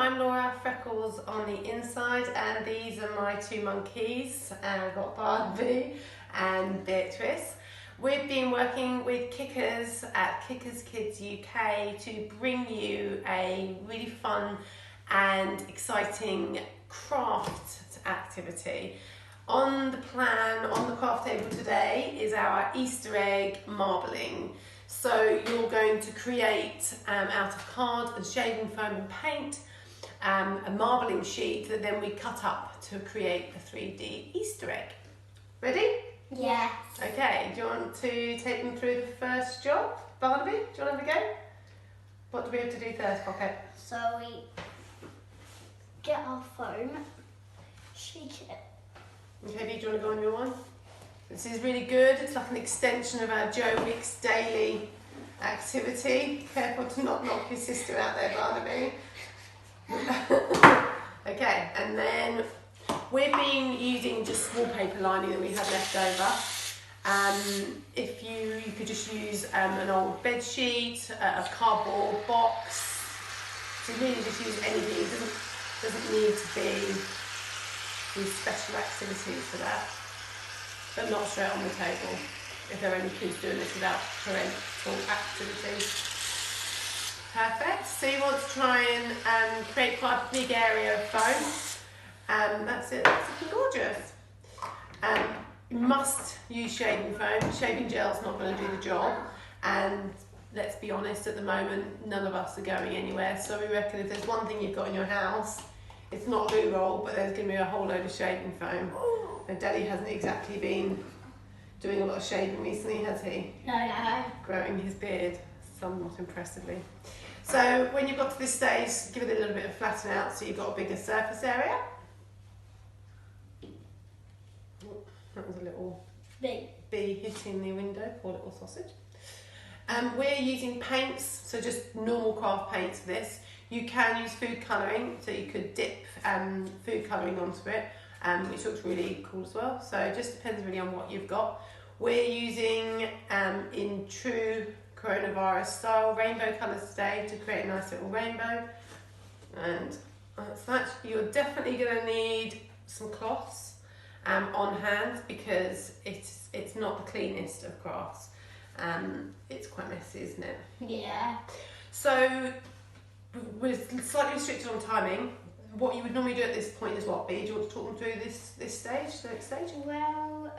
I'm Laura, freckles on the inside, and these are my two monkeys. I've got Barbie and Beatrice. We've been working with Kickers at Kickers Kids UK to bring you a really fun and exciting craft activity. On the plan, on the craft table today, is our Easter egg marbling. So you're going to create out of card and shaving foam and paint a marbling sheet that then we cut up to create a 3D Easter egg. Ready? Yes. Okay, do you want to take them through the first job? Barnaby, do you want to have a go? What do we have to do first, Pocket? So we get our foam, shake it. Okay, do you want to go on your one? This is really good. It's like an extension of our Joe Wicks daily activity. Careful to not knock your sister out there, Barnaby. Okay, and then we've been using just wallpaper lining that we had left over. If you could just use an old bed sheet, a cardboard box. So really just use anything. It doesn't need to be these special activities for that. But not straight on the table, if there are any kids doing this without parental activity. Perfect. So you want to try and create quite a big area of foam. That's it. That's looking gorgeous. You must use shaving foam. Shaving gel's not going to do the job. And let's be honest, at the moment, none of us are going anywhere. So we reckon if there's one thing you've got in your house, it's not loo roll, but there's going to be a whole load of shaving foam. And Daddy hasn't exactly been doing a lot of shaving recently, has he? No. Growing his beard somewhat impressively. So when you've got to this stage, give it a little bit of flatten out so you've got a bigger surface area. That was a little bee hitting the window, poor little sausage. We're using paints, so just normal craft paints for this. You can use food colouring, so you could dip food colouring onto it. Which looks really cool as well. So it just depends really on what you've got. We're using, in true coronavirus style, rainbow colours today to create a nice little rainbow. And that's that. You're definitely going to need some cloths on hand because it's not the cleanest of crafts. It's quite messy, isn't it? Yeah. So we're slightly restricted on timing. What you would normally do at this point is what, Bea? Do you want to talk them through this stage, the next stage? Well,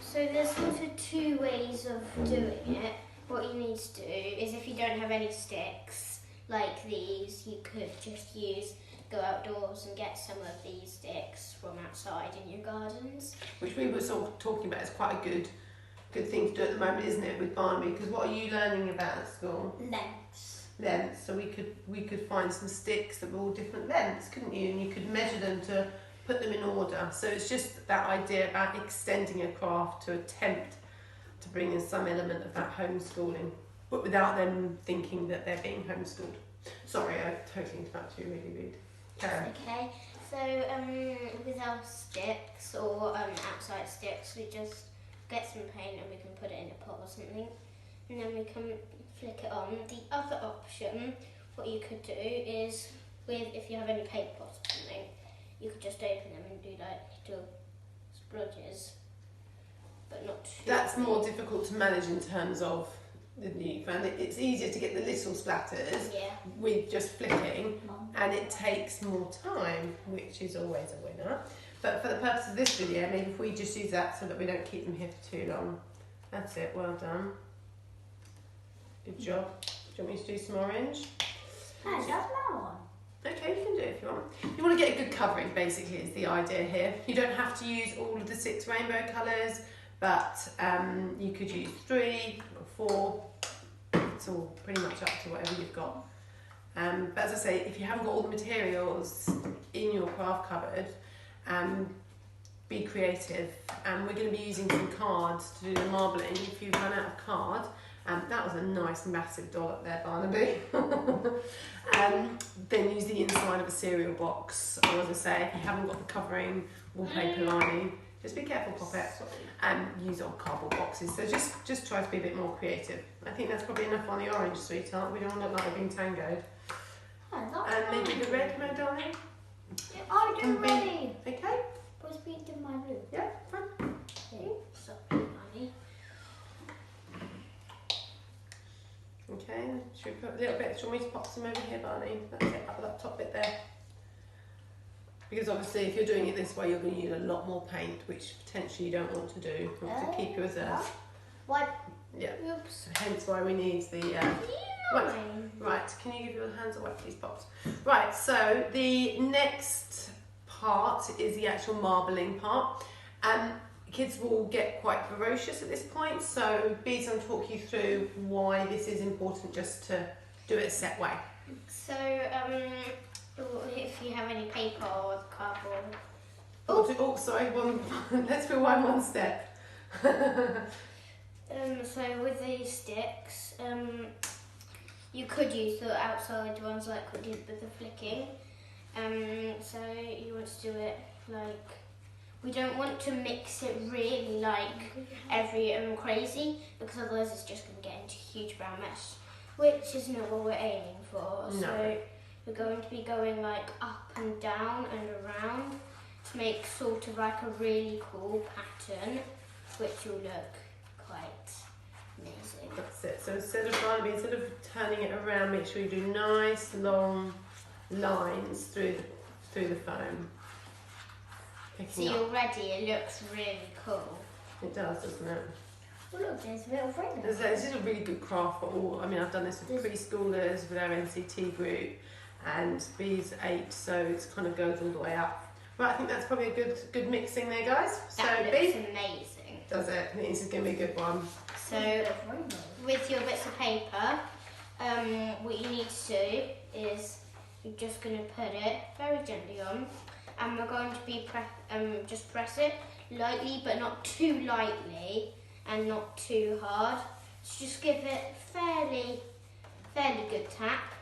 so there's sort of two ways of doing it. What you need to do is if you don't have any sticks like these, you could just go outdoors and get some of these sticks from outside in your gardens. Which we were sort of talking about is quite a good thing to do at the moment, isn't it, with Barnaby? Because what are you learning about at school? Lengths. So we could find some sticks that were all different lengths, couldn't you? And you could measure them to put them in order. So it's just that idea about extending a craft to attempt to bring in some element of that homeschooling, but without them thinking that they're being homeschooled. Sorry, I totally interrupted you, really rude. Karen. Okay, so with our sticks or outside sticks, we just get some paint and we can put it in a pot or something, and then we can flick it on. The other option, what you could do is, if you have any paint pots or something, you could just open them and do like little splodges, but not too That's more difficult to manage in terms of the new fan. It's easier to get the little splatters with just flicking, and it takes more time, which is always a winner. But for the purpose of this video, maybe if we just use that so that we don't keep them here for too long. That's it, well done. Good job. Do you want me to do some orange? I love that one. Okay, you can do it if you want. You want to get a good covering, basically, is the idea here. You don't have to use all of the 6 rainbow colours, but you could use 3 or 4. It's all pretty much up to whatever you've got. But as I say, if you haven't got all the materials in your craft cupboard, be creative. We're going to be using some cards to do the marbling. If you run out of card, that was a nice massive dollop there, Barnaby. Then use the inside of a cereal box, or as I say, if you haven't got the covering wallpaper lining, just be careful, Poppet, and use old cardboard boxes. So just try to be a bit more creative. I think that's probably enough on the orange, sweetheart. We don't want to look like we're being tangoed. And maybe the red, my darling. I'll do ready. Okay. Supposed to be in my blue. Yeah, fine. Sorry, honey. Okay, should we put a little bit, do you want me to pop some over here, Barney? That's it, up that top bit there. Because obviously if you're doing it this way, you're going to use a lot more paint, which potentially you don't want to do. You want to keep your reserves. What? Yeah. Oops. So hence why we need the... Right, can you give your hands a wet, please, Pops? Right, so the next part is the actual marbling part. Kids will get quite ferocious at this point, so Bee's going to talk you through why this is important just to do it a set way. So, if you have any paper or cardboard. Oh, sorry, let's rewind one step. So with these sticks, you could use the outside ones like we did with the flicking. So you want to do it like, we don't want to mix it really like every crazy, because otherwise it's just going to get into a huge brown mess, which is not what we're aiming for. No. So we're going to be going like up and down and around to make sort of like a really cool pattern, which will look quite amazing. That's it. So instead of turning it around, make sure you do nice long lines through the foam. See, already it looks really cool. It does, doesn't it? Oh look, there's a little friend. This is a really good craft for all. I mean, I've done this with preschoolers, with our NCT group, and B's 8, so it kind of goes all the way up. Right, I think that's probably a good mixing there, guys. That so looks B, amazing. does it? This is going to be a good one. So with your bits of paper, what you need to do is you're just going to put it very gently on, and we're going to be just press it lightly, but not too lightly and not too hard. So just give it fairly good tap,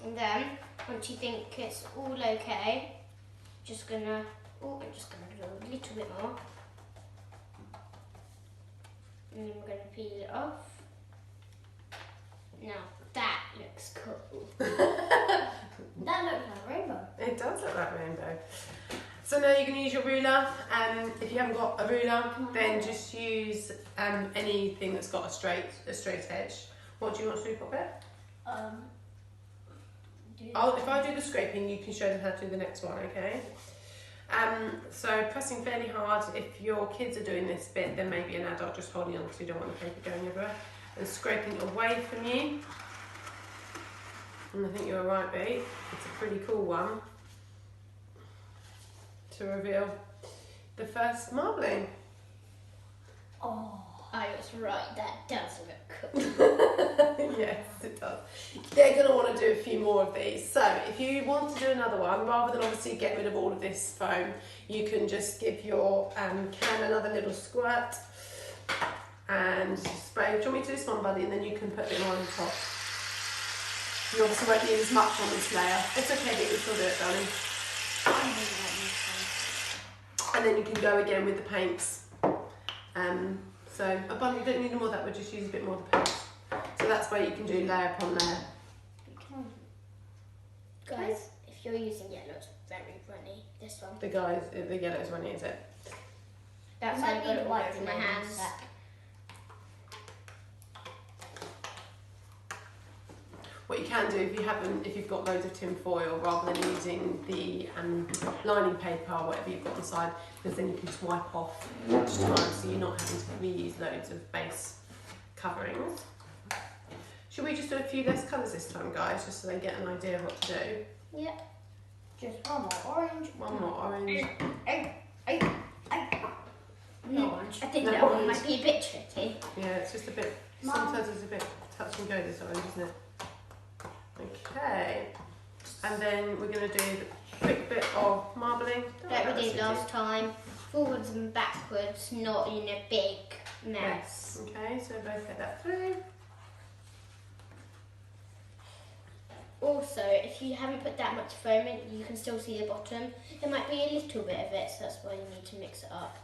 and then once you think it's all okay, I'm just gonna do a little bit more, and then we're gonna peel it off. Now that looks cool. That looks like a rainbow. It does look like rainbow. So now you can use your ruler, and if you haven't got a ruler, then just use anything that's got a straight edge. What do you want to do, Poppet? If I do the scraping, you can show them how to do the next one, okay? So pressing fairly hard. If your kids are doing this bit, then maybe an adult just holding on because you don't want the paper going everywhere. And scraping away from you. And I think you're right, B. It's a pretty cool one to reveal the first marbling. Oh, I was right. That does look cool. Yes, it does. They're going to want to do a few more of these. So if you want to do another one, rather than obviously get rid of all of this foam, you can just give your can another little squirt and spray. Do you want me to do this one, buddy? And then you can put a bit more on top. You obviously won't need as much on this layer. It's okay, but you can still do it, darling. And then you can go again with the paints. So a bun, you don't need more of that, we'll just use a bit more of the paint. So that's where you can do layer upon layer. Guys, if you're using yellow, it's very runny. This one. The yellow's runny, is it? That's how I got it white in my hands. What you can do if you've got loads of tin foil, rather than using the lining paper or whatever you've got on the side, because then you can just wipe off each time, so you're not having to reuse loads of base coverings. Should we just do a few less colours this time, guys, just so they get an idea of what to do? Yep. Just one more orange. One more orange. No orange. I think that one might be a bit tricky. Yeah, it's just a bit. Sometimes it's a bit touch and go, this orange, isn't it? Okay, and then we're going to do a quick bit of marbling. Like we did last time, forwards and backwards, not in a big mess. Okay, so both get that through. Also, if you haven't put that much foam in, you can still see the bottom. There might be a little bit of it, so that's why you need to mix it up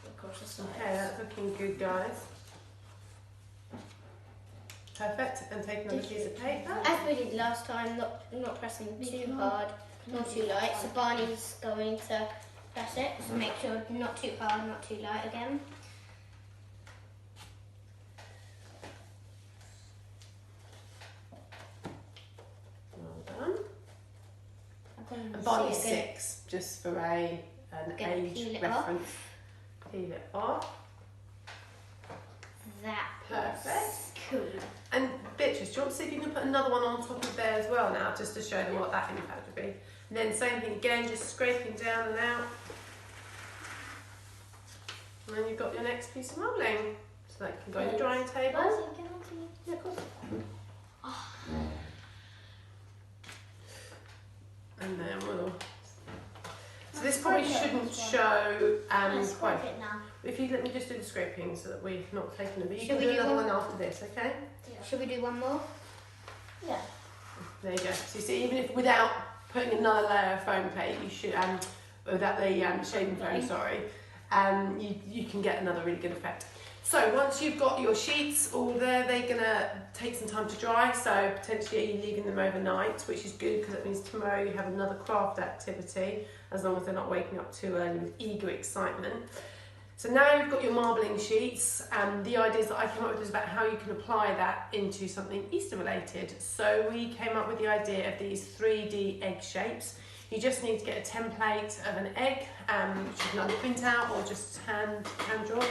across the sides. Okay, that's looking good, guys. Perfect, and take another piece of paper. I like we did last time, not pressing too hard, not too light. So Barney's going to press it, so make sure not too hard, not too light again. Well done. And Barney's 6, just for an age reference. Peel it off. That Perfect. Cool. And Beatrice, do you want to see if you can put another one on top of there as well now, just to show them what that impact would be? And then same thing again, just scraping down and out. And then you've got your next piece of marbling. So that can go on the drying table. Yeah, of course. And then we'll... So this probably shouldn't show quite... If you let me just do the scraping so that we're not taking a video. You can do another one after this, okay? Yeah. Should we do one more? Yeah. There you go. So you see, even if without putting another layer of foam plate, you should, without the shaving foam, sorry, you can get another really good effect. So once you've got your sheets all there, they're gonna take some time to dry. So potentially you're leaving them overnight, which is good because that means tomorrow you have another craft activity, as long as they're not waking up too early with eager excitement. So now you've got your marbling sheets, and the ideas that I came up with is about how you can apply that into something Easter related. So we came up with the idea of these 3D egg shapes. You just need to get a template of an egg, which you can either print out or just hand draw.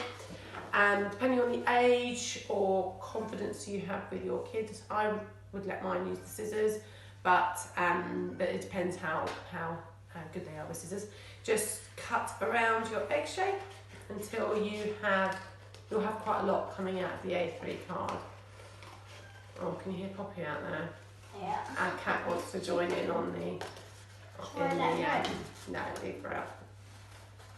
And depending on the age or confidence you have with your kids, I would let mine use the scissors, but it depends how good they are with scissors. Just cut around your egg shape until you'll have quite a lot coming out of the A3 card. Oh, can you hear Poppy out there? Yeah. Our cat wants to join in on the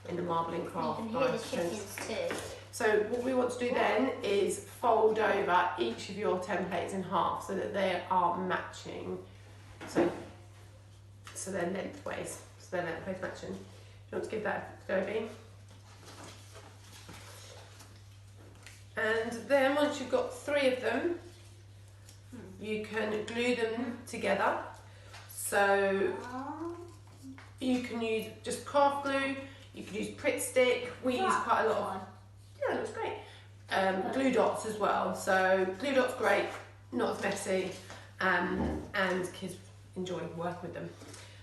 in the marbling craft. You can hear the chickens too. So what we want to do then is fold over each of your templates in half so that they are matching. So they're lengthways. So they're lengthways matching. Do you want to give that a go, Bea? And then once you've got 3 of them, you can glue them together. So you can use just craft glue, you can use Pritt stick. We use quite a lot of... Yeah, it looks great. Glue dots as well. So glue dots great, not as messy, and kids enjoy working with them.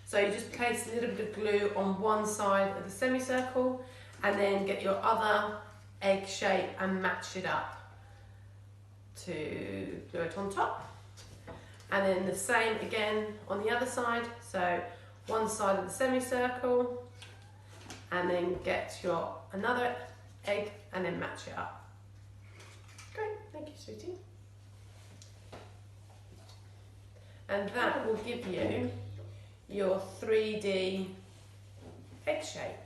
So you just place a little bit of glue on one side of the semicircle, and then get your other egg shape and match it up to glue it on top. And then the same again on the other side. So one side of the semicircle, and then get your another egg and then match it up. Great, thank you, sweetie. And that will give you your 3D egg shape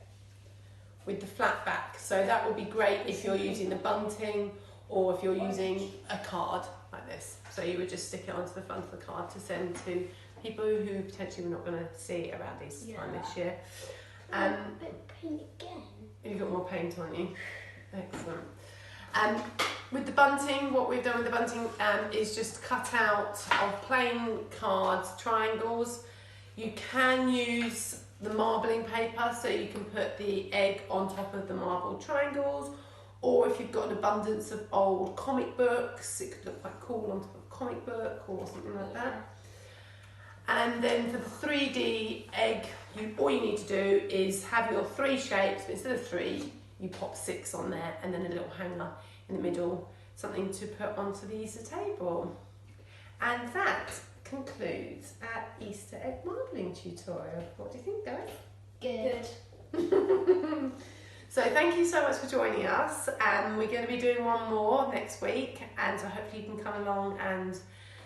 with the flat back. So that would be great if you're using the bunting or if you're using a card like this. So you would just stick it onto the front of the card to send to people who potentially we're not going to see around Easter time this year. Paint again. You've got more paint on you. Excellent. With the bunting, what we've done with the bunting is just cut out of plain cards, triangles. You can use the marbling paper, so you can put the egg on top of the marbled triangles, or if you've got an abundance of old comic books, it could look quite cool on top of a comic book or something like that. And then for the 3D egg, all you need to do is have your 3 shapes, but instead of 3, you pop 6 on there, and then a little hanger in the middle, something to put onto the Easter table. And that concludes our Easter egg marbling tutorial. What do you think, guys? Good. So thank you so much for joining us. We're going to be doing one more next week, and so hopefully you can come along and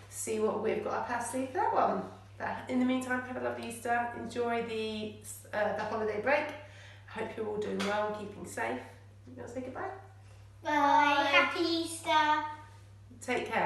see what we've got up our sleeve for that one. But in the meantime, have a lovely Easter. Enjoy the holiday break. Hope you're all doing well and keeping safe. You want to say goodbye? Bye. Happy Easter. Take care.